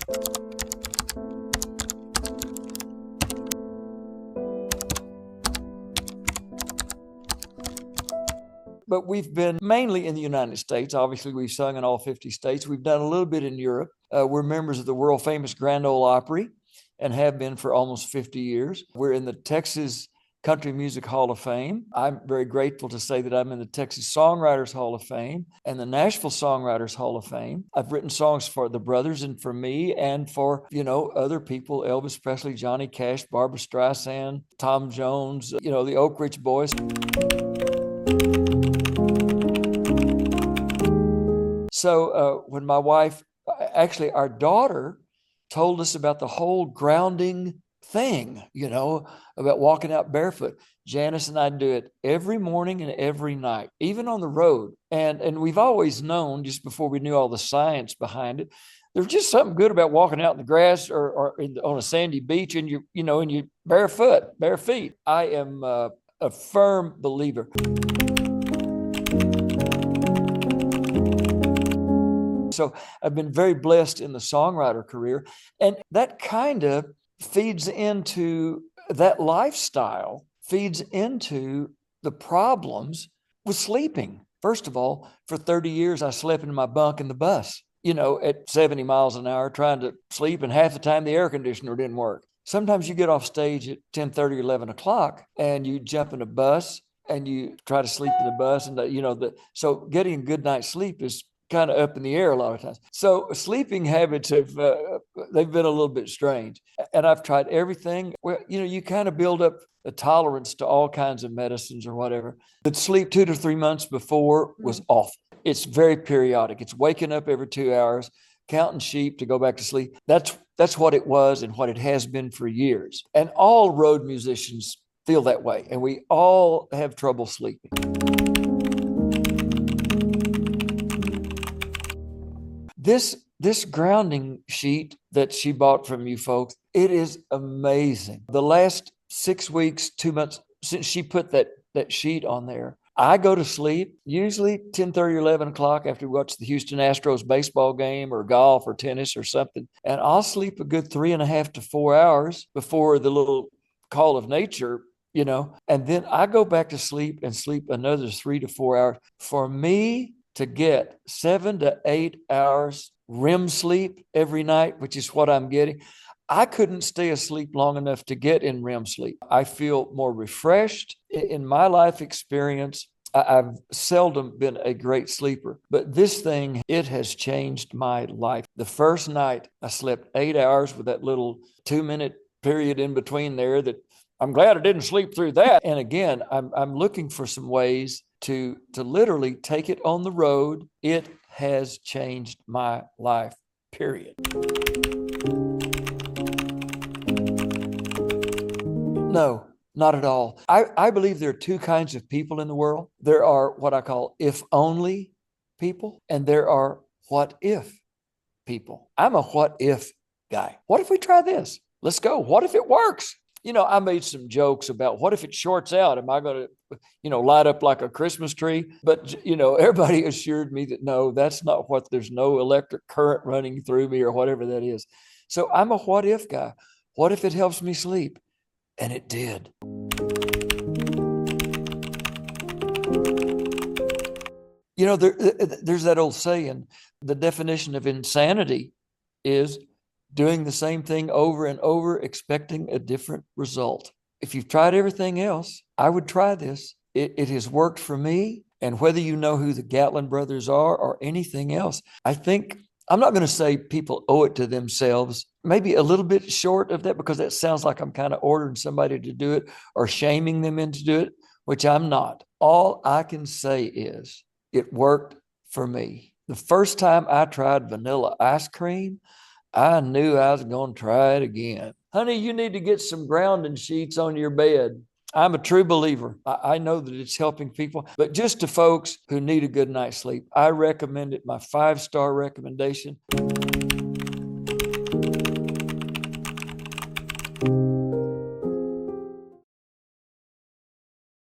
But we've been mainly in the United States. Obviously, we've sung in all 50 states. We've done a little bit in Europe. We're members of the world famous Grand Ole Opry and have been for almost 50 years. We're in the Texas Country Music Hall of Fame. I'm very grateful to say that I'm in the Texas Songwriters Hall of Fame and the Nashville Songwriters Hall of Fame. I've written songs for the brothers and for me and for, other people, Elvis Presley, Johnny Cash, Barbra Streisand, Tom Jones, the Oak Ridge Boys. So when my wife, actually our daughter, told us about the whole grounding thing, about walking out barefoot. Janice and I do it every morning and every night, even on the road. And we've always known, just before we knew all the science behind it, there's just something good about walking out in the grass or on a sandy beach and you bare feet. I am a firm believer. So I've been very blessed in the songwriter career. And that kind of feeds into that lifestyle, feeds into the problems with sleeping. First of all, for 30 years, I slept in my bunk in the bus, at 70 miles an hour, trying to sleep. And half the time the air conditioner didn't work. Sometimes you get off stage at 10:30, 11 o'clock and you jump in a bus and you try to sleep in the bus. And, so getting a good night's sleep is kind of up in the air a lot of times. So sleeping habits they've been a little bit strange. And I've tried everything. Well, you kind of build up a tolerance to all kinds of medicines or whatever. But sleep 2 to 3 months before was awful. It's very periodic. It's waking up every 2 hours, counting sheep to go back to sleep. That's what it was and what it has been for years. And all road musicians feel that way. And we all have trouble sleeping. This grounding sheet that she bought from you folks, it is amazing. The last 6 weeks, 2 months since she put that sheet on there, I go to sleep usually 10:30 or 11 o'clock after we watch the Houston Astros baseball game or golf or tennis or something. And I'll sleep a good 3.5 to 4 hours before the little call of nature, and then I go back to sleep and sleep another 3 to 4 hours. For me to get 7 to 8 hours REM sleep every night, which is what I'm getting, I couldn't stay asleep long enough to get in REM sleep. I feel more refreshed. In my life experience, I've seldom been a great sleeper, but this thing, it has changed my life. The first night I slept 8 hours with that little 2-minute period in between there that I'm glad I didn't sleep through that. And again, I'm looking for some ways to literally take it on the road. It has changed my life, period. No, not at all. I believe there are two kinds of people in the world. There are what I call if only people, and there are what if people. I'm a what if guy. What if we try this? Let's go. What if it works? I made some jokes about what if it shorts out? Am I going to, light up like a Christmas tree? But, everybody assured me that no, that's not what, there's no electric current running through me or whatever that is. So I'm a what if guy. What if it helps me sleep? And it did. There's that old saying, the definition of insanity is doing the same thing over and over, expecting a different result. If you've tried everything else, I would try this. It has worked for me. And whether you know who the Gatlin brothers are or anything else, I think, I'm not going to say people owe it to themselves, maybe a little bit short of that, because that sounds like I'm kind of ordering somebody to do it or shaming them into do it, which I'm not. All I can say is it worked for me. The first time I tried vanilla ice cream, I knew I was going to try it again. Honey, you need to get some grounding sheets on your bed. I'm a true believer. I know that it's helping people, but just to folks who need a good night's sleep, I recommend it. My 5-star recommendation.